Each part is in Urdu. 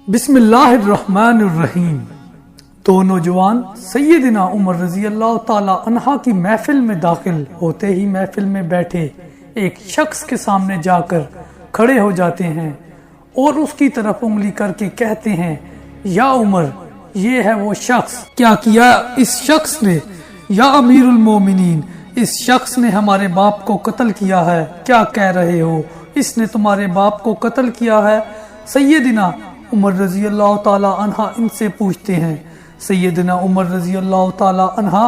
بسم اللہ الرحمن الرحیم۔ دو نوجوان سیدنا عمر رضی اللہ تعالی عنہ کی محفل میں داخل ہوتے ہی محفل میں بیٹھے ایک شخص کے سامنے جا کر کھڑے ہو جاتے ہیں اور اس کی طرف انگلی کر کے کہتے ہیں، یا عمر، یہ ہے وہ شخص۔ کیا کیا اس شخص نے؟ یا امیر المومنین، اس شخص نے ہمارے باپ کو قتل کیا ہے۔ کیا کہہ رہے ہو؟ اس نے تمہارے باپ کو قتل کیا ہے؟ سیدنا عمر رضی اللہ تعالی عنہ ان سے پوچھتے ہیں۔ سیدنا عمر رضی اللہ تعالی عنہ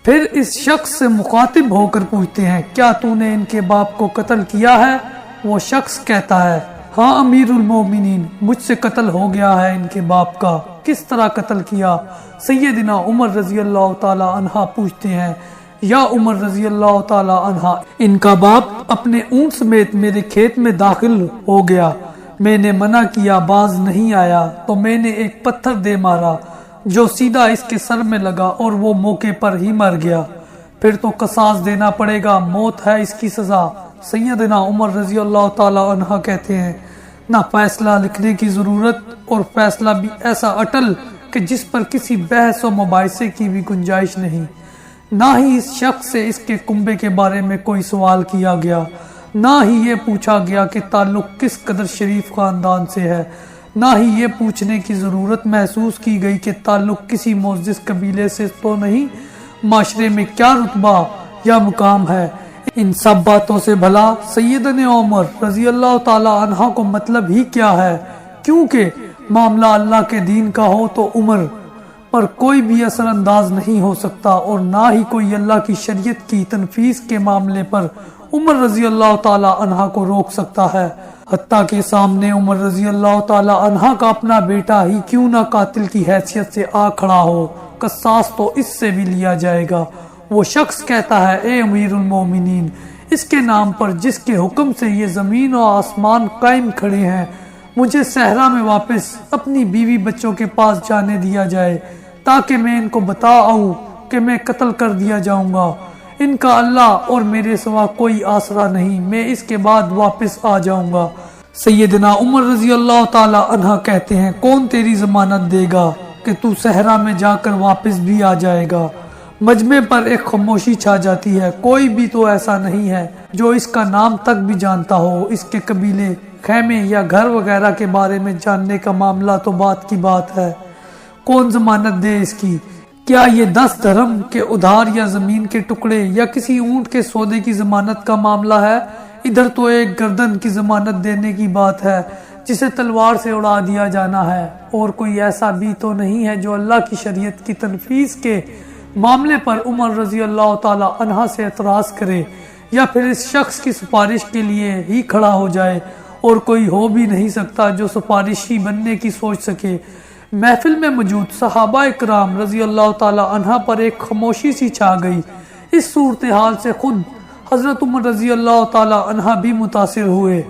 پھر اس شخص سے مخاطب ہو کر پوچھتے ہیں، کیا تو نے ان کے باپ کو قتل کیا ہے؟ وہ شخص کہتا ہے، ہاں امیر المومنین، مجھ سے قتل ہو گیا ہے ان کے باپ کا۔ کس طرح قتل کیا؟ سیدنا عمر رضی اللہ تعالی عنہ پوچھتے ہیں، یا عمر رضی اللہ تعالی عنہ، ان کا باپ اپنے اونٹ سمیت میرے کھیت میں داخل ہو گیا، میں نے منع کیا، باز نہیں آیا تو میں نے ایک پتھر دے مارا جو سیدھا اس کے سر میں لگا اور وہ موقع پر ہی مر گیا۔ پھر تو قصاص دینا پڑے گا، موت ہے اس کی سزا۔ سیدنا عمر رضی اللہ تعالی عنہ کہتے ہیں، نہ فیصلہ لکھنے کی ضرورت، اور فیصلہ بھی ایسا اٹل کہ جس پر کسی بحث و مباحثے کی بھی گنجائش نہیں۔ نہ ہی اس شخص سے اس کے کنبے کے بارے میں کوئی سوال کیا گیا، نہ ہی یہ پوچھا گیا کہ تعلق کس قدر شریف خاندان سے ہے، نہ ہی یہ پوچھنے کی ضرورت محسوس کی گئی کہ تعلق کسی معزز قبیلے سے تو نہیں، معاشرے میں کیا رتبہ یا مقام ہے۔ ان سب باتوں سے بھلا سیدنا عمر رضی اللہ تعالی عنہ کو مطلب ہی کیا ہے؟ کیونکہ معاملہ اللہ کے دین کا ہو تو عمر پر کوئی بھی اثر انداز نہیں ہو سکتا، اور نہ ہی کوئی اللہ کی شریعت کی تنفیذ کے معاملے پر عمر رضی اللہ تعالی عنہ کو روک سکتا ہے۔ حتیٰ کہ سامنے عمر رضی اللہ تعالی عنہ کا اپنا بیٹا ہی کیوں نہ قاتل کی حیثیت سے آ کھڑا ہو، قصاص تو اس سے بھی لیا جائے گا۔ وہ شخص کہتا ہے، اے امیر المومنین، اس کے نام پر جس کے حکم سے یہ زمین و آسمان قائم کھڑے ہیں، مجھے صحرا میں واپس اپنی بیوی بچوں کے پاس جانے دیا جائے تاکہ میں ان کو بتا آؤں کہ میں قتل کر دیا جاؤں گا۔ ان کا اللہ اور میرے سوا کوئی آسرا نہیں، میں اس کے بعد واپس آ جاؤں گا۔ سیدنا عمر رضی اللہ تعالی عنہ کہتے ہیں، کون تیری ضمانت دے گا کہ تو صحرا میں جا کر واپس بھی آ جائے گا؟ مجمع پر ایک خاموشی چھا جاتی ہے۔ کوئی بھی تو ایسا نہیں ہے جو اس کا نام تک بھی جانتا ہو۔ اس کے قبیلے، خیمے یا گھر وغیرہ کے بارے میں جاننے کا معاملہ تو بات کی بات ہے، کون ضمانت دے اس کی؟ کیا یہ 10 درہم کے ادھار یا زمین کے ٹکڑے یا کسی اونٹ کے سودے کی ضمانت کا معاملہ ہے؟ ادھر تو ایک گردن کی ضمانت دینے کی بات ہے جسے تلوار سے اڑا دیا جانا ہے، اور کوئی ایسا بھی تو نہیں ہے جو اللہ کی شریعت کی تنفیذ کے معاملے پر عمر رضی اللہ تعالی عنہ سے اعتراض کرے یا پھر اس شخص کی سفارش کے لیے ہی کھڑا ہو جائے، اور کوئی ہو بھی نہیں سکتا جو سفارشی بننے کی سوچ سکے۔ محفل میں موجود صحابہ اکرام رضی اللہ تعالی عنہ پر ایک خاموشی سی چھا گئی۔ اس صورتحال سے خود حضرت عمر رضی اللہ تعالی عنہ بھی متاثر ہوئے،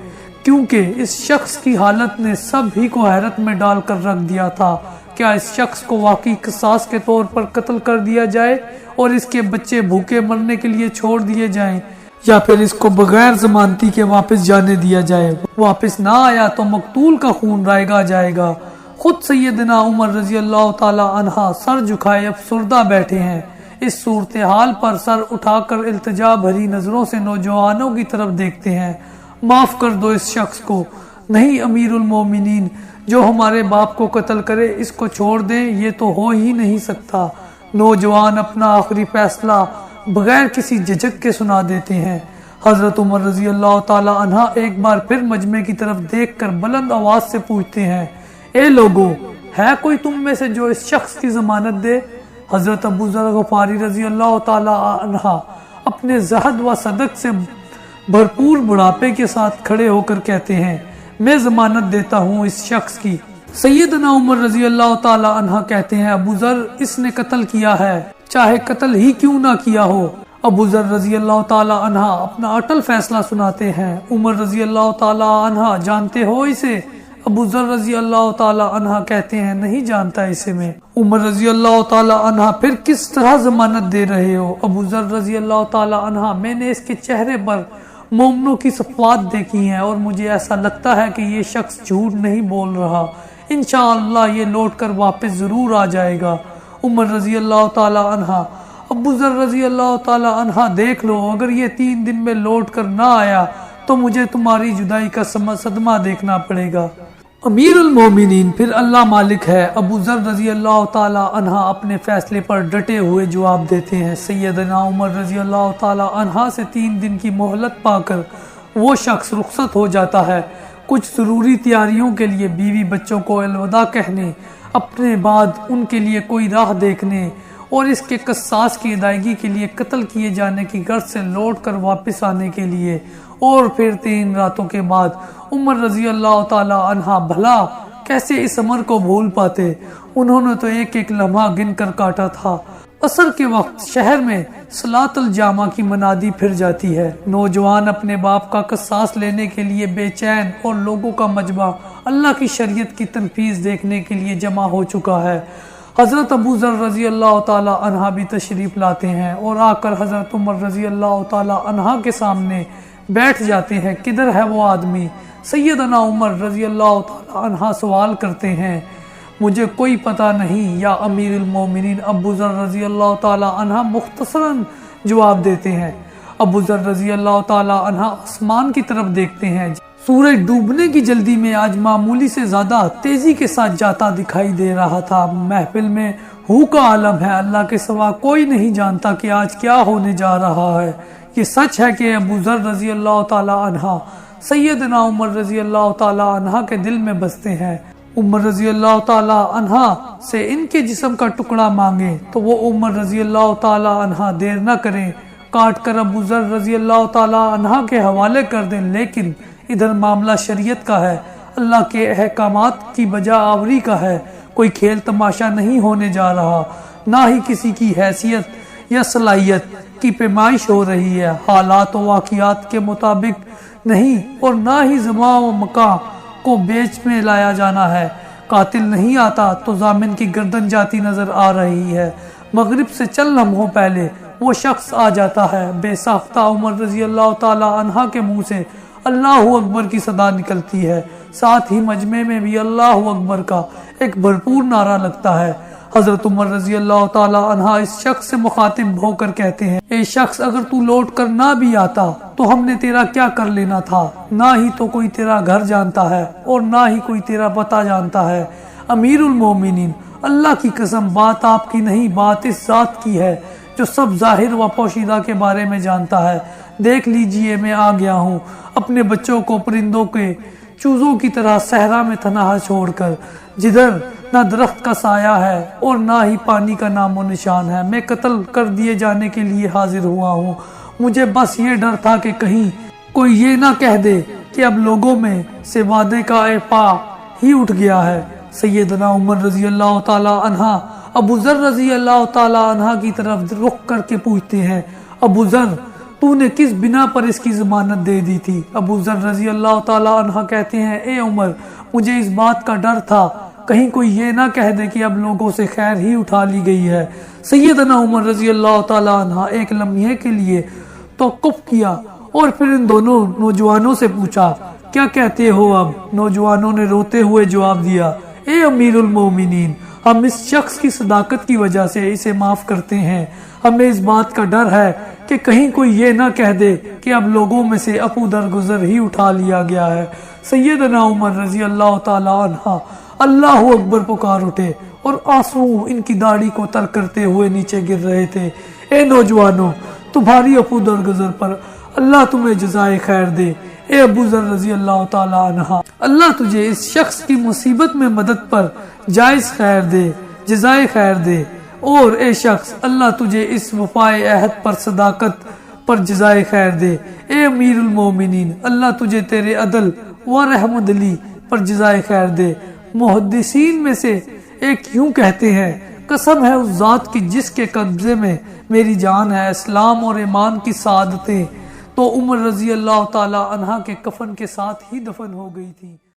کیونکہ اس شخص کی حالت نے سب ہی کو حیرت میں ڈال کر رکھ دیا تھا۔ کیا اس شخص کو واقعی قصاص کے طور پر قتل کر دیا جائے اور اس کے بچے بھوکے مرنے کے لیے چھوڑ دیے جائیں، یا پھر اس کو بغیر ضمانتی کے واپس جانے دیا جائے؟ واپس نہ آیا تو مقتول کا خون رائگا جائے گا۔ خود سیدنا عمر رضی اللہ تعالی عنہ سر جھکائے افسردہ بیٹھے ہیں۔ اس صورتحال پر سر اٹھا کر التجا بھری نظروں سے نوجوانوں کی طرف دیکھتے ہیں۔ معاف کر دو اس شخص کو۔ نہیں امیر المومنین، جو ہمارے باپ کو قتل کرے اس کو چھوڑ دیں، یہ تو ہو ہی نہیں سکتا۔ نوجوان اپنا آخری فیصلہ بغیر کسی جھجک کے سنا دیتے ہیں۔ حضرت عمر رضی اللہ تعالی عنہ ایک بار پھر مجمع کی طرف دیکھ کر بلند آواز سے پوچھتے ہیں، اے لوگو، ہے کوئی تم میں سے جو اس شخص کی ضمانت دے؟ حضرت ابو ذر غفاری رضی اللہ تعالی عنہ اپنے زہد و صدق سے بھرپور بڑھاپے کے ساتھ کھڑے ہو کر کہتے ہیں، میں ضمانت دیتا ہوں اس شخص کی۔ سیدنا عمر رضی اللہ تعالی عنہ کہتے ہیں، ابو ذر، اس نے قتل کیا ہے، چاہے قتل ہی کیوں نہ کیا ہو۔ ابو ذر رضی اللہ تعالی عنہ اپنا اٹل فیصلہ سناتے ہیں۔ عمر رضی اللہ تعالی عنہ، جانتے ہو اسے؟ ابو ذر رضی اللہ تعالی عنہ کہتے ہیں، نہیں جانتا اسے میں۔ عمر رضی اللہ تعالی عنہ، پھر کس طرح ضمانت دے رہے ہو؟ ابو ذر رضی اللہ تعالی عنہ، میں نے اس کے چہرے پر مومنوں کی صفات دیکھی ہیں اور مجھے ایسا لگتا ہے کہ یہ شخص جھوٹ نہیں بول رہا۔ انشاءاللہ یہ لوٹ کر واپس ضرور آ جائے گا۔ عمر رضی اللہ تعالی عنہ، ابو ذر رضی اللہ تعالی عنہ دیکھ لو، اگر یہ 3 دن میں لوٹ کر نہ آیا تو مجھے تمہاری جدائی کا صدمہ دیکھنا پڑے گا۔ امیر المومنین پھر اللہ مالک ہے، ابو ذر رضی اللہ تعالی عنہ اپنے فیصلے پر ڈٹے ہوئے جواب دیتے ہیں۔ سیدنا عمر رضی اللہ تعالی عنہ سے 3 دن کی مہلت پا کر وہ شخص رخصت ہو جاتا ہے، کچھ ضروری تیاریوں کے لیے بیوی بچوں کو الوداع کہنے، اپنے بعد ان کے لیے کوئی راہ دیکھنے اور اس کے قصاص کی ادائیگی کے لیے قتل کیے جانے کی غرض سے لوٹ کر واپس آنے کے لیے، اور پھر 3 راتوں کے بعد عمر رضی اللہ تعالی عنہ بھلا کیسے اس امر کو بھول پاتے؟ انہوں نے تو ایک ایک لمحہ گن کر کاٹا تھا۔ عصر کے وقت شہر میں صلاۃ الجامع کی منادی پھر جاتی ہے، نوجوان اپنے باپ کا قصاص لینے کے لیے بے چین اور لوگوں کا مجمع اللہ کی شریعت کی تنفیذ دیکھنے کے لیے جمع ہو چکا ہے۔ حضرت ابو ذر رضی اللہ تعالی عنہ بھی تشریف لاتے ہیں اور آ کر حضرت عمر رضی اللہ تعالی عنہ کے سامنے بیٹھ جاتے ہیں۔ کدھر ہے وہ آدمی؟ سیدنا عمر رضی اللہ تعالی عنہ سوال کرتے ہیں۔ مجھے کوئی پتہ نہیں یا امیر المومنین ابو ذر رضی اللہ تعالی عنہ مختصراً جواب دیتے ہیں۔ ابو ذر رضی اللہ تعالی عنہ آسمان کی طرف دیکھتے ہیں۔ سورج ڈوبنے کی جلدی میں آج معمولی سے زیادہ تیزی کے ساتھ جاتا دکھائی دے رہا تھا۔ محفل میں ہو کا عالم ہے، اللہ کے سوا کوئی نہیں جانتا کہ آج کیا ہونے جا رہا ہے۔ یہ سچ ہے کہ ابو ذر رضی اللہ تعالی عنہ سیدنا عمر رضی اللہ تعالی عنہ کے دل میں بستے ہیں۔ عمر رضی اللہ تعالی عنہ سے ان کے جسم کا ٹکڑا مانگے تو وہ عمر رضی اللہ تعالی عنہ دیر نہ کریں، کاٹ کر ابو ذر رضی اللہ تعالی عنہ کے حوالے کر دیں۔ لیکن ادھر معاملہ شریعت کا ہے، اللہ کے احکامات کی بجا آوری کا ہے، کوئی کھیل تماشا نہیں ہونے جا رہا، نہ ہی کسی کی حیثیت یا صلاحیت کی پیمائش ہو رہی ہے، حالات و واقعات کے مطابق نہیں، اور نہ ہی زمان و مکان کو بیچ میں لایا جانا ہے۔ قاتل نہیں آتا تو ضامن کی گردن جاتی نظر آ رہی ہے۔ مغرب سے چند لمحوں پہلے وہ شخص آ جاتا ہے، بے ساختہ عمر رضی اللہ تعالی عنہ کے منہ سے اللہ اکبر کی صدا نکلتی ہے، ساتھ ہی مجمع میں بھی اللہ اکبر کا ایک بھرپور نعرہ لگتا ہے۔ حضرت عمر رضی اللہ تعالی عنہ اس شخص سے مخاطب ہو کر کہتے ہیں، اے شخص، اگر تو لوٹ کر نہ بھی آتا تو ہم نے تیرا کیا کر لینا تھا؟ نہ ہی تو کوئی تیرا گھر جانتا ہے اور نہ ہی کوئی تیرا پتہ جانتا ہے۔ امیر المومنین، اللہ کی قسم بات آپ کی نہیں، بات اس ذات کی ہے جو سب ظاہر و پوشیدہ کے بارے میں جانتا ہے۔ دیکھ لیجئے، میں آ گیا ہوں اپنے بچوں کو پرندوں کے چوزوں کی طرح صحرا میں تنہا چھوڑ کر، جدھر نہ درخت کا سایہ ہے اور نہ ہی پانی کا نام و نشان ہے۔ میں قتل کر دیے جانے کے لیے حاضر ہوا ہوں۔ مجھے بس یہ ڈر تھا کہ کہیں کوئی یہ نہ کہہ دے کہ اب لوگوں میں سے وعدے کا اعفا ہی اٹھ گیا ہے۔ سیدنا عمر رضی اللہ تعالی عنہ ابو ذر رضی اللہ تعالی عنہ کی طرف رخ کر کے پوچھتے ہیں، ابو ذر، تو نے کس بنا پر اس کی ضمانت دے دی تھی؟ ابو ذر رضی اللہ تعالی عنہ کہتے ہیں، اے عمر، مجھے اس بات کا ڈر تھا کہیں کوئی یہ نہ کہہ دے کہ اب لوگوں سے خیر ہی اٹھا لی گئی ہے۔ سیدنا عمر رضی اللہ تعالی عنہ ایک لمحے کے لیے توقف کیا اور پھر ان دونوں نوجوانوں سے پوچھا، کیا کہتے ہو اب؟ نوجوانوں نے روتے ہوئے جواب دیا، اے امیر المومنین، ہم اس شخص کی صداقت کی وجہ سے اسے معاف کرتے ہیں۔ ہمیں اس بات کا ڈر ہے کہ کہیں کوئی یہ نہ کہہ دے کہ اب لوگوں میں سے اپو درگزر ہی اٹھا لیا گیا ہے۔ سیدنا عمر رضی اللہ تعالی عنہ اللہ اکبر پکار اٹھے اور آنسو ان کی داڑھی کو تر کرتے ہوئے نیچے گر رہے تھے۔ اے نوجوانوں، تمہاری اپو درگزر پر اللہ تمہیں جزائے خیر دے۔ اے ابو ذر رضی اللہ تعالی عنہ، اللہ تجھے اس شخص کی مصیبت میں مدد پر جائز خیر دے، جزائے خیر دے، اور اے شخص، اللہ تجھے اس وفائے عہد پر صداقت پر جزائے خیر دے۔ اے امیر المومنین، اللہ تجھے تیرے عدل و رحم دلی پر جزائے خیر دے۔ محدثین میں سے ایک یوں کہتے ہیں، قسم ہے اس ذات کی جس کے قبضے میں میری جان ہے، اسلام اور ایمان کی سعادتیں تو عمر رضی اللہ تعالی عنہ کے کفن کے ساتھ ہی دفن ہو گئی تھی۔